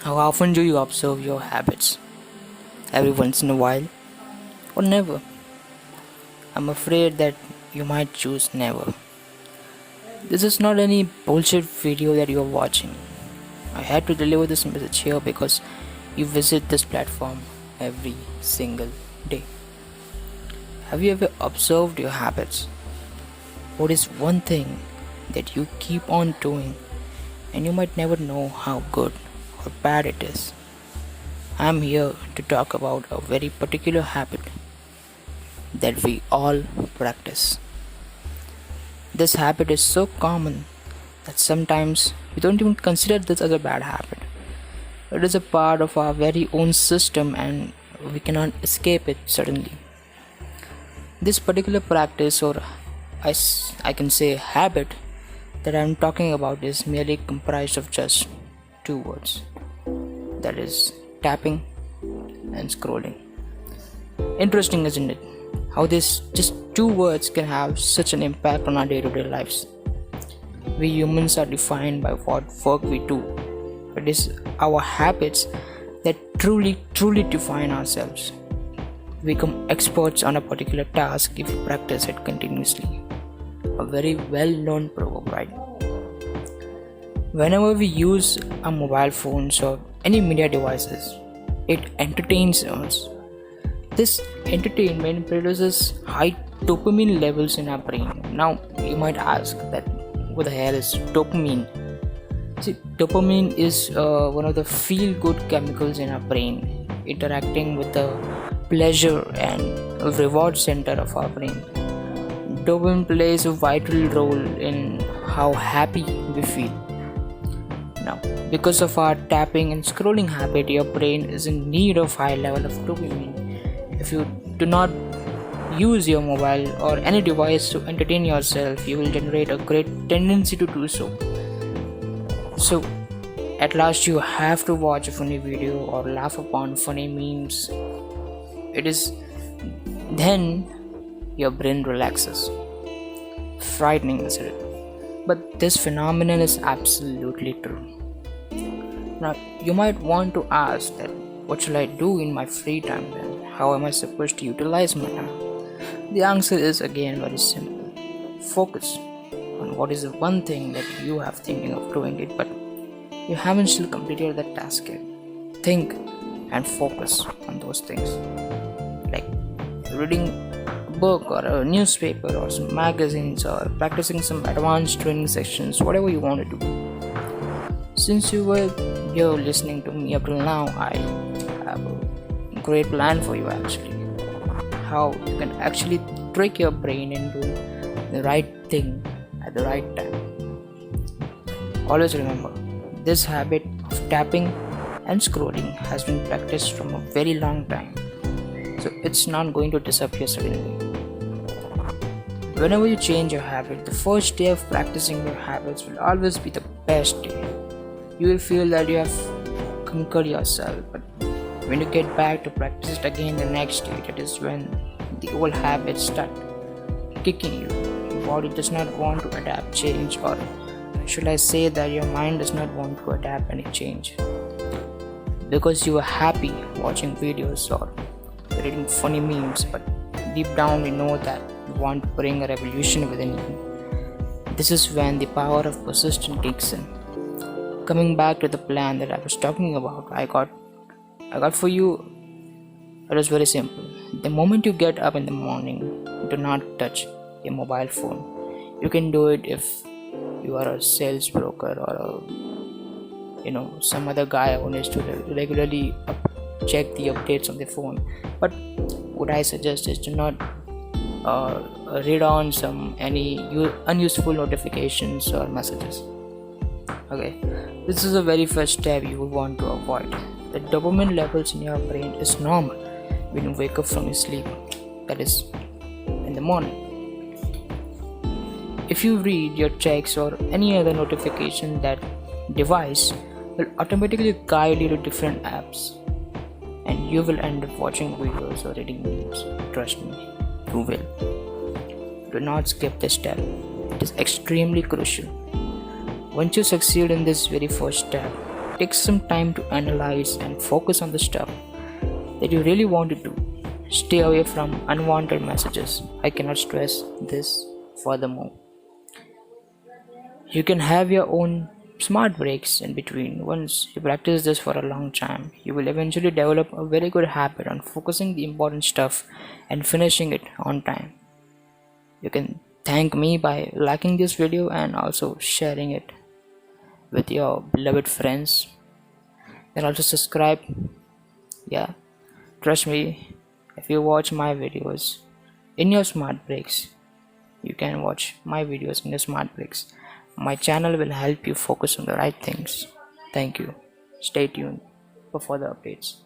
How often do you observe your habits? Every once in a while or never? I'm afraid that you might choose never. This is not any bullshit video that you're watching. I had to deliver this message here because you visit this platform every single day. Have you ever observed your habits? What is one thing that you keep on doing and you might never know how good or bad it is? I'm here to talk about a very particular habit that we all practice. This habit is so common that sometimes we don't even consider this as a bad habit. It is a part of our very own system and we cannot escape it suddenly. This particular practice, or I can say habit, that I'm talking about is merely comprised of just two words, that is, tapping and scrolling. Interesting, isn't it? How these just two words can have such an impact on our day to day lives. We humans are defined by what work we do. It is our habits that truly define ourselves. We become experts on a particular task if we practice it continuously. A very well known proverb, right? Whenever we use our mobile phones or any media devices, it entertains us. This entertainment produces high dopamine levels in our brain. Now, you might ask that what the hell is dopamine? See, dopamine is one of the feel-good chemicals in our brain, interacting with the pleasure and reward center of our brain. Dopamine plays a vital role in how happy we feel. Now, because of our tapping and scrolling habit, your brain is in need of high level of dopamine. If you do not use your mobile or any device to entertain yourself, you will generate a great tendency to do so. So, at last, you have to watch a funny video or laugh upon funny memes. It is then your brain relaxes. Frightening, isn't it? But this phenomenon is absolutely true. Now, you might want to ask that what shall I do in my free time then? How am I supposed to utilize my time? The answer is again very simple. Focus on what is the one thing that you have thinking of doing it, but you haven't still completed that task yet. Think and focus on those things. Like reading a book or a newspaper or some magazines or practicing some advanced training sessions, whatever you want to do. Since you were here listening to me up till now, I have a great plan for you actually. How you can actually trick your brain into the right thing at the right time. Always remember, this habit of tapping and scrolling has been practiced from a very long time. So it's not going to disappear suddenly. Whenever you change your habit, the first day of practicing your habits will always be the best day. You will feel that you have conquered yourself, but when you get back to practice it again the next day, that is when the old habits start kicking you. Your body does not want to adapt change, or should I say that your mind does not want to adapt any change. Because you are happy watching videos or reading funny memes, but deep down you know that you want to bring a revolution within you. This is when the power of persistence kicks in. Coming back to the plan that I was talking about, I got for you. It is very simple. The moment you get up in the morning, do not touch your mobile phone. You can do it if you are a sales broker or some other guy who needs to regularly check the updates on the phone. But what I suggest is to not read on any unuseful notifications or messages. Okay, this is the very first step you will want to avoid. The dopamine levels in your brain is normal when you wake up from your sleep, that is, in the morning. If you read your checks or any other notification, that device will automatically guide you to different apps and you will end up watching videos or reading memes. Trust me, you will. Do not skip this step. It is extremely crucial. Once you succeed in this very first step, Take some time to analyze and focus on the stuff that you really want to do. Stay away from unwanted messages. I cannot stress this furthermore. You can have your own smart breaks in between. Once you practice this for a long time, you will eventually develop a very good habit on focusing the important stuff and finishing it on time. You can thank me by liking this video and also sharing it with your beloved friends. And also subscribe. Yeah, trust me, if you watch my videos in your smart breaks, you can watch my videos in your smart breaks. My channel will help you focus on the right things. Thank you. Stay tuned for further updates.